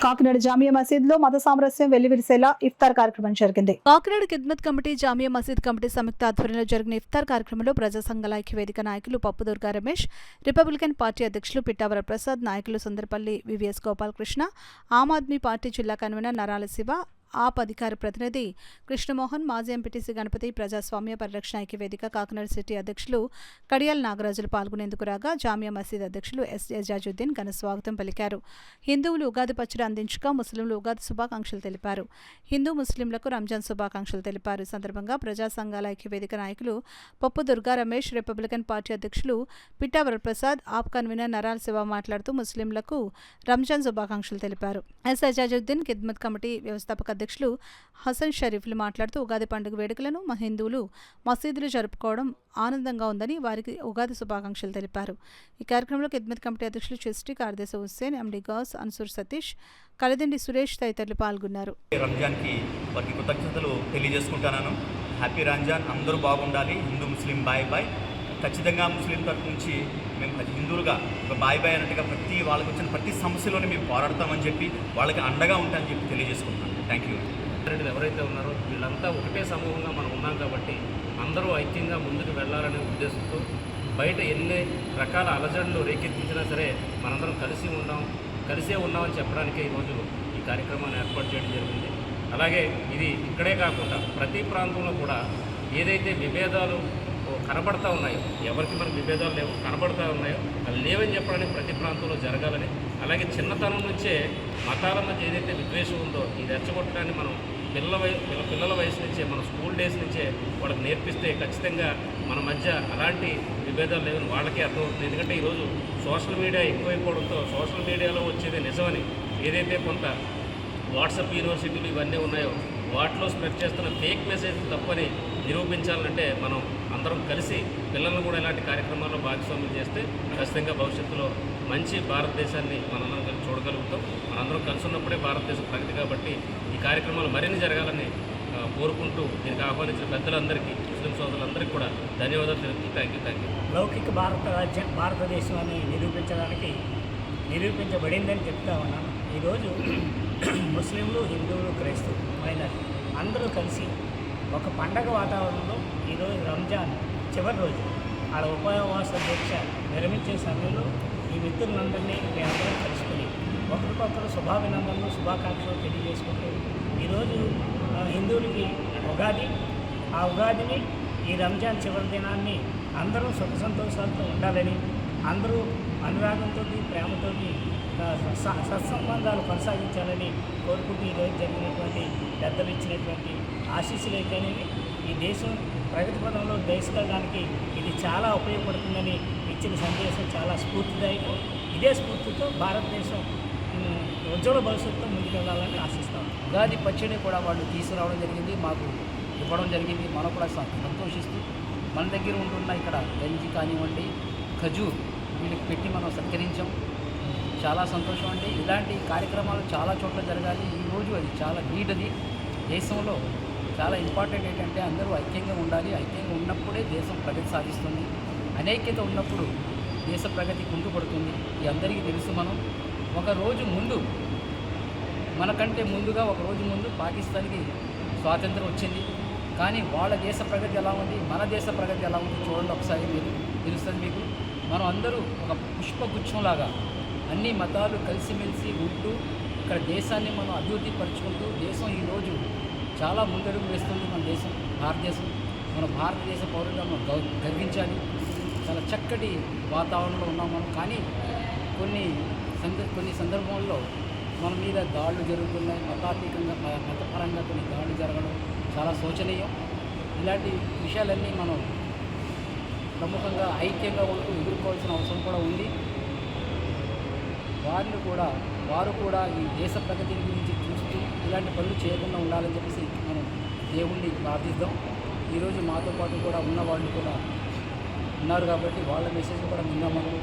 కాకినాడ జామియా మసీద్లో మత సామరస్యం వెల్లివిరిసేలా ఇఫ్తార్ కార్యక్రమం జరిగింది. కాకినాడ ఖిద్మత్ కమిటీ జామియా మసీద్ కమిటీ సంయుక్త ఆధ్వర్యంలో జరిగిన ఇఫ్తార్ కార్యక్రమంలో ప్రజా సంఘాల ఐక్యవేదిక నాయకులు పప్పు దుర్గా రమేష్, రిపబ్లికన్ పార్టీ అధ్యక్షులు పిట్టావర ప్రసాద్, నాయకులు సుందరపల్లి వివిఎస్ గోపాలకృష్ణ, ఆమ్ ఆద్మీ పార్టీ జిల్లా కన్వీనర్ నరాల శివ, ఆప్ అధికార ప్రతినిధి కృష్ణమోహన్, మాజీ ఎంపీటీసీ గణపతి, ప్రజాస్వామ్య పరిరక్షణ ఐక్యవేదిక కాకినాడ సిటీ అధ్యక్షులు కడియాల్ నాగరాజులు పాల్గొనేందుకు రాగా జామియా మసీద్ అధ్యక్షులు ఎస్ ఎజాజుద్దీన్ ఘన స్వాగతం పలికారు. హిందువులు ఉగాది పచ్చడి అందించగా ముస్లింలు ఉగాది శుభాకాంక్షలు తెలిపారు. హిందూ ముస్లింలకు రంజాన్ శుభాకాంక్షలు తెలిపారు. ఈ సందర్భంగా ప్రజా సంఘాల ఐక్యవేదిక నాయకులు పప్పు దుర్గా రమేష్, రిపబ్లికన్ పార్టీ అధ్యక్షులు పిట్టావర ప్రసాద్, ఆప్ కన్వీనర్ నరాల్ శివ మాట్లాడుతూ ముస్లింలకు రంజాన్ శుభాకాంక్షలు తెలిపారు. ఎస్ ఎజాజుద్దీన్ ఖిద్మత్ కమిటీ వ్యవస్థాపక అధ్యక్షులు హసన్ షరీఫ్లు మాట్లాడుతూ ఉగాది పండుగ వేడుకలను హిందువులు మసీదులు జరుపుకోవడం ఆనందంగా ఉందని వారికి ఉగాది శుభాకాంక్షలు తెలిపారు. ఈ కార్యక్రమంలో ఖిద్మత్ కమిటీ అధ్యక్షులు చిస్టి, కార్దేశ హుస్సేన్, ఎండి గౌస్, అన్సూర్ సతీష్, కలిదిండి సురేష్ తదితరులు పాల్గొన్నారు. రంజాన్కి వారికి కృతజ్ఞతలు తెలియజేసుకుంటున్నాను. హ్యాపీ రంజాన్, అందరూ బాగుండాలి. హిందూ ముస్లిం బాయ్ బాయ్. ఖచ్చితంగా ముస్లిం తరఫు నుంచి మేము హిందువులుగా ఒక బాయ్ బాయ్ అన్నట్టుగా వాళ్ళకి వచ్చిన ప్రతి సమస్యలోనే మేము పోరాడతామని చెప్పి వాళ్ళకి అండగా ఉంటామని చెప్పి తెలియజేసుకుంటున్నాను. Thank you. ఎవరైతే ఉన్నారో వీళ్ళంతా ఒకటే సమూహంగా మనం ఉన్నాం కాబట్టి అందరూ ఐక్యంగా ముందుకు వెళ్ళాలనే ఉద్దేశంతో బయట ఎన్ని రకాల అలజడులు రేకెత్తించినా సరే మనందరం కలిసే ఉన్నామని చెప్పడానికి ఈరోజు ఈ కార్యక్రమాన్ని ఏర్పాటు చేయడం జరిగింది. అలాగే ఇది ఇక్కడే కాకుండా ప్రతి ప్రాంతంలో కూడా ఏదైతే విభేదాలు కనబడతా ఉన్నాయో, ఎవరికి మనకు విభేదాలు లేవు కనబడతా ఉన్నాయో అవి లేవని చెప్పడానికి ప్రతి ప్రాంతంలో జరగాలని, అలాగే చిన్నతనం నుంచే మతాల మధ్య ఏదైతే విద్వేషం ఉందో ఇది రెచ్చగొట్టడాన్ని మనం పిల్లల వయసు నుంచే, మన స్కూల్ డేస్ నుంచే వాళ్ళకి నేర్పిస్తే ఖచ్చితంగా మన మధ్య అలాంటి విభేదాలు లేవని వాళ్ళకే అర్థమవుతుంది. ఎందుకంటే ఈరోజు సోషల్ మీడియా ఎక్కువైపోవడంతో సోషల్ మీడియాలో వచ్చేది నిజమని ఏదైతే కొంత వాట్సాప్ యూనివర్సిటీలు ఇవన్నీ ఉన్నాయో వాటిలో స్ప్రెడ్ చేస్తున్న ఫేక్ మెసేజ్ తప్పని నిరూపించాలంటే మనం అందరం కలిసి పిల్లలను కూడా ఇలాంటి కార్యక్రమాల్లో భాగస్వామ్యం చేస్తే ఖచ్చితంగా భవిష్యత్తులో మంచి భారతదేశాన్ని మనందరం కలిసి చూడగలుగుతాం. మనందరం కలిసి ఉన్నప్పుడే భారతదేశం ప్రగతి. కాబట్టి ఈ కార్యక్రమాలు మరిన్ని జరగాలని కోరుకుంటూ దీనికి ఆహ్వానించిన పెద్దలందరికీ, ముస్లిం సోదరులందరికీ కూడా ధన్యవాదాలు తెలుపుతూ థ్యాంక్ యూ. లౌకిక భారతదేశాన్ని నిరూపించబడిందని చెప్తా ఉన్నాను. ఈరోజు ముస్లింలు, హిందువులు, క్రైస్తవులు, మైనారిటీ అందరూ కలిసి ఒక పండగ వాతావరణంలో ఈరోజు రంజాన్ చివరి రోజు ఆడ ఉపవాస దీక్ష విరమించే సమయంలో ఈ మిత్రులందరినీ మేమందరం కలుసుకుని ఒకరికొకరు శుభాభినందనలు, శుభాకాంక్షలు తెలియజేసుకుంటూ ఈరోజు హిందువులకి ఉగాది, ఆ ఉగాదిని ఈ రంజాన్ చివరి దినాన్ని అందరూ సుఖ సంతోషాలతో ఉండాలని, అందరూ అనురాగంతో, ప్రేమతో సత్సంబంధాలు కొనసాగించాలని కోరుకుంటూ ఈరోజు జరిగినటువంటి పెద్దలు ఇచ్చినటువంటి ఆశీస్సులైతేనేవి ఈ దేశం ప్రగతి పదంలో దయస్కెళ్ళడానికి ఇది చాలా ఉపయోగపడుతుందని ఇచ్చిన సందేశం చాలా స్ఫూర్తిదాయకం. ఇదే స్ఫూర్తితో భారతదేశం ఉజ్వల భవిష్యత్తుతో ముందుకెళ్లాలని ఆశిస్తాం. ఉగాది పచ్చడి కూడా వాళ్ళు తీసుకురావడం జరిగింది, మాకు ఇవ్వడం జరిగింది. మనం కూడా సంతోషిస్తూ మన దగ్గర ఉంటున్న ఇక్కడ గంజి కానివ్వండి, ఖజూర్ వీళ్ళకి పెట్టి మనం సత్కరించాం. చాలా సంతోషం అండి. ఇలాంటి కార్యక్రమాలు చాలా చోట్ల జరగాలి. ఈరోజు అది చాలా నీడ్. అది దేశంలో చాలా ఇంపార్టెంట్. ఏంటంటే అందరూ ఐక్యంగా ఉండాలి. ఐక్యంగా ఉన్నప్పుడే దేశం ప్రగతి సాధిస్తుంది. అనైక్యత ఉన్నప్పుడు దేశ ప్రగతి కుంటుపడుతుంది. ఇది అందరికీ తెలుసు. మనం ఒకరోజు ముందు, మనకంటే ముందుగా ఒకరోజు ముందు పాకిస్తాన్కి స్వాతంత్రం వచ్చింది. కానీ వాళ్ళ దేశ ప్రగతి ఎలా ఉంది, మన దేశ ప్రగతి ఎలా ఉంది చూడండి ఒకసారి, మీకు తెలుస్తుంది. మీకు మనం అందరూ ఒక పుష్పగుచ్చంలాగా అన్ని మతాలు కలిసిమెలిసి ఉంటూ ఇక్కడ దేశాన్ని మనం అభివృద్ధి పరుచుకుంటూ దేశం ఈరోజు చాలా ముందడుగు వేస్తుంది. మన దేశం, భారతదేశం, మన భారతదేశ పౌరులుగా మనం గర్వించాలి. చాలా చక్కటి వాతావరణంలో ఉన్నాం మనం. కానీ కొన్ని సందర్భాల్లో మన మీద దాడులు జరుగుతున్నాయి. మతపరంగా కొన్ని దాడులు జరగడం చాలా శోచనీయం. ఇలాంటి విషయాలన్నీ మనం ప్రముఖంగా ఐక్యంగా ఉంటూ ఎదుర్కోవాల్సిన అవసరం కూడా ఉంది. వారు కూడా ఈ దేశ ప్రగతి గురించి చూస్తూ ఇలాంటి పనులు చేయకుండా ఉండాలని చెప్పేసి మనం దేవుణ్ణి ప్రార్థిద్దాం. ఈరోజు మాతో పాటు కూడా ఉన్న వాళ్ళు కూడా ఉన్నారు కాబట్టి వాళ్ళ మెసేజ్ కూడా విన్నాం మనం.